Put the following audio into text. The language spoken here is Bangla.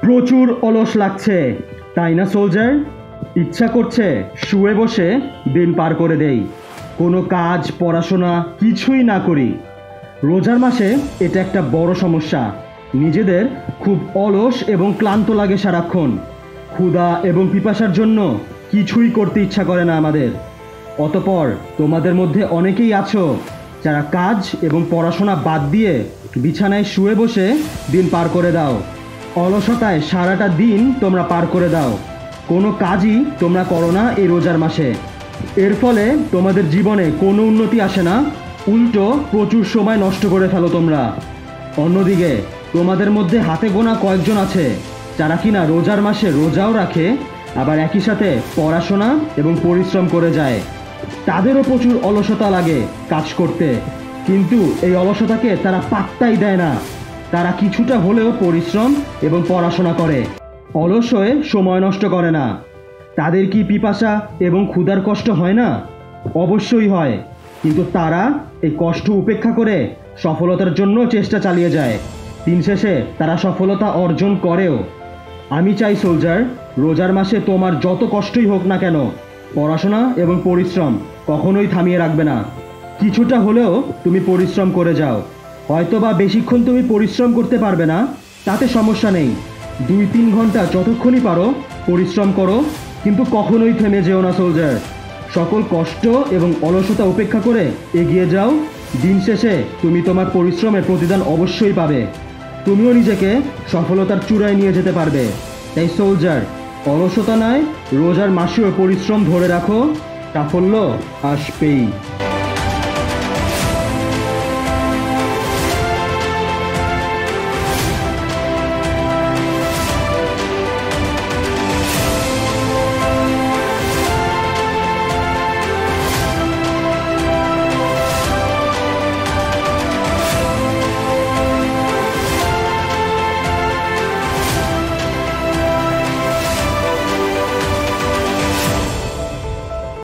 প্রচুর অলস লাগছে তাই না সোলজার? ইচ্ছা করছে শুয়ে বসে দিন পার করে দেই, কোনো কাজ পড়াশোনা কিছুই না করি। রোজার মাসে এটা একটা বড় সমস্যা। নিজেদের খুব অলস এবং ক্লান্ত লাগে সারাক্ষণ। ক্ষুধা এবং পিপাসার জন্য কিছুই করতে ইচ্ছা করে না আমাদের। অতঃপর তোমাদের মধ্যে অনেকেই আছো যারা কাজ এবং পড়াশোনা বাদ দিয়ে বিছানায় শুয়ে বসে দিন পার করে দাও। অলসতায় সারাটা দিন তোমরা পার করে দাও, কোনো কাজই তোমরা করো না এই রোজার মাসে। এর ফলে তোমাদের জীবনে কোনো উন্নতি আসে না, উল্টো প্রচুর সময় নষ্ট করে ফেলো তোমরা। অন্যদিকে তোমাদের মধ্যে হাতে গোনা কয়েকজন আছে যারা কিনা রোজার মাসে রোজাও রাখে, আবার একই সাথে পড়াশোনা এবং পরিশ্রম করে যায়। তাদেরও প্রচুর অলসতা লাগে কাজ করতে, কিন্তু এই অলসতাকে তারা পাত্তাই দেয় না। তারা কিছুটা হলেও পরিশ্রম এবং পড়াশোনা করে, অলস হয়ে সময় নষ্ট করে না। তাদের কি পিপাসা এবং ক্ষুধার কষ্ট হয় না? অবশ্যই হয়, কিন্তু তারা এই কষ্ট উপেক্ষা করে সফলতার জন্য চেষ্টা চালিয়ে যায়। দিন শেষে তারা সফলতা অর্জন করেও। আমি চাই সোলজার, রোজার মাসে তোমার যত কষ্টই হোক না কেন, পড়াশোনা এবং পরিশ্রম কখনোই থামিয়ে রাখবে না। কিছুটা হলেও তুমি পরিশ্রম করে যাও। হয়তোবা বেশিক্ষণ তুমি পরিশ্রম করতে পারবে না, তাতে সমস্যা নেই। 2-3 ঘন্টা যতক্ষণই পারো পরিশ্রম করো, কিন্তু কখনোই থেমে যেও না সোলজার। সকল কষ্ট এবং অলসতা উপেক্ষা করে এগিয়ে যাও। দিন শেষে তুমি তোমার পরিশ্রমের প্রতিদান অবশ্যই পাবে। তুমিও নিজেকে সফলতার চূড়ায় নিয়ে যেতে পারবে। তাই সোলজার, অলসতা নয়, রোজার মাসেও পরিশ্রম ধরে রাখো, সাফল্য আসবেই।